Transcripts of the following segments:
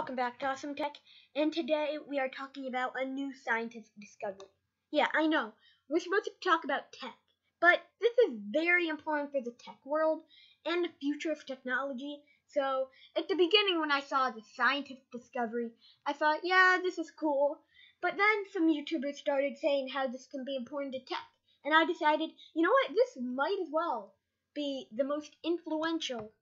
Welcome back to Awesome Tech, and today we are talking about a new scientific discovery. Yeah, I know, we're supposed to talk about tech, but this is very important for the tech world and the future of technology. So, at the beginning when I saw the scientific discovery, I thought, yeah, this is cool. But then some YouTubers started saying how this can be important to tech, and I decided, you know what, this might as well be the most influential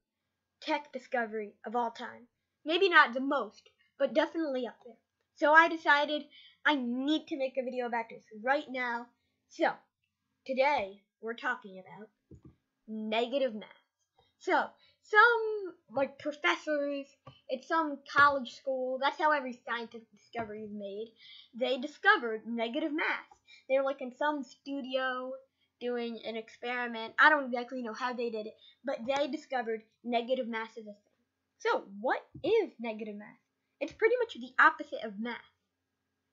tech discovery of all time. Maybe not the most, but definitely up there. So I decided I need to make a video about this right now. So, today we're talking about negative math. So, some professors at some college school, that's how every scientific discovery is made, they discovered negative math. They were in some studio doing an experiment. I don't exactly know how they did it, but they discovered negative mass is a thing. So, what is negative mass? It's pretty much the opposite of mass.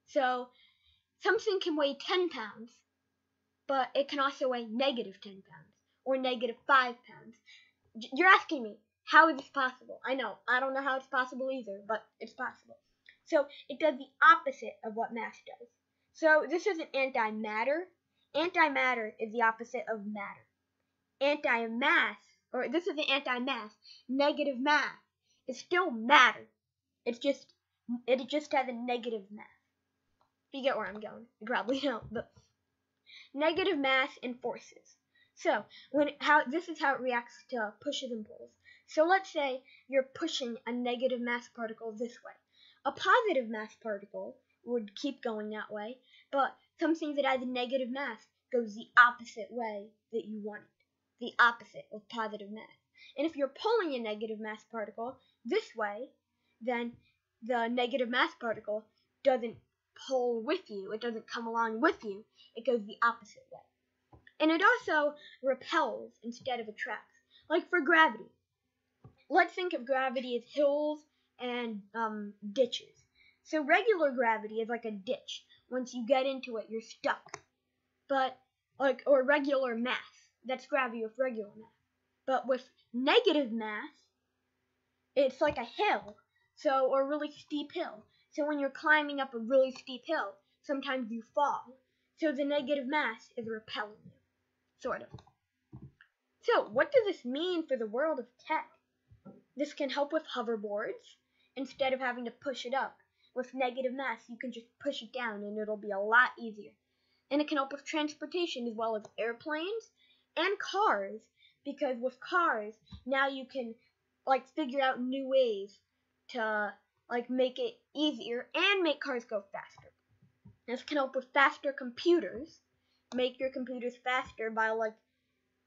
So, something can weigh 10 pounds, but it can also weigh negative 10 pounds or negative 5 pounds. You're asking me, how is this possible? I know, I don't know how it's possible either, but it's possible. So, it does the opposite of what mass does. So, this isn't antimatter. Antimatter is the opposite of matter. This is the anti-mass. Negative mass is still matter. It just has a negative mass. If you get where I'm going, you probably don't. But negative mass and forces. So this is how it reacts to pushes and pulls. So let's say you're pushing a negative mass particle this way. A positive mass particle would keep going that way, but something that has a negative mass goes the opposite way that you want it. The opposite of positive mass. And if you're pulling a negative mass particle this way, then the negative mass particle doesn't pull with you. It doesn't come along with you. It goes the opposite way. And it also repels instead of attracts. Like for gravity. Let's think of gravity as hills and ditches. So regular gravity is like a ditch. Once you get into it, you're stuck. Or regular mass. That's gravity with regular mass. But with negative mass, it's like a hill, or a really steep hill. So when you're climbing up a really steep hill, sometimes you fall. So the negative mass is repelling you, sort of. So what does this mean for the world of tech? This can help with hoverboards. Instead of having to push it up. With negative mass, you can just push it down and it'll be a lot easier. And it can help with transportation as well as airplanes and cars, because with cars now you can figure out new ways to make it easier and make cars go faster. This can help with faster computers, make your computers faster by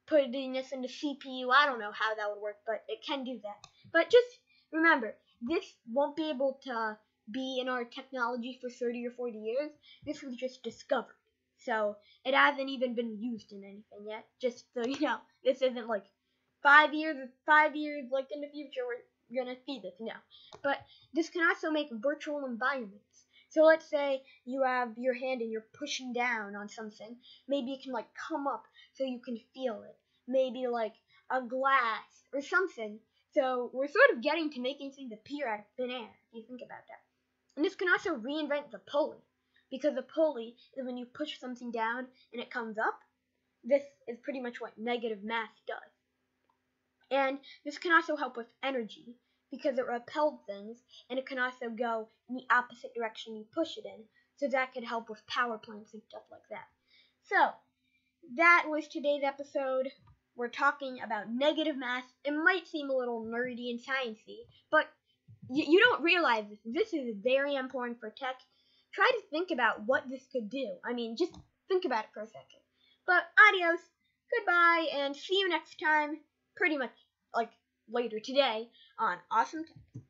putting this in the CPU. I don't know how that would work, but it can do that. But just remember, this won't be able to be in our technology for 30 or 40 years. This was just discovered. So, it hasn't even been used in anything yet. Just so you know, this isn't 5 years in the future we're going to see this. No. But this can also make virtual environments. So, let's say you have your hand and you're pushing down on something. Maybe it can come up so you can feel it. Maybe a glass or something. So, we're sort of getting to making things appear out of thin air, if you think about that. And this can also reinvent the pulley. Because a pulley is when you push something down and it comes up. This is pretty much what negative mass does. And this can also help with energy because it repels things, and it can also go in the opposite direction you push it in. So that could help with power plants and stuff like that. So that was today's episode. We're talking about negative mass. It might seem a little nerdy and sciencey, but you don't realize this. This is very important for tech. Try to think about what this could do. I mean, just think about it for a second. But adios, goodbye, and see you next time, pretty much later today on Awesome Tech.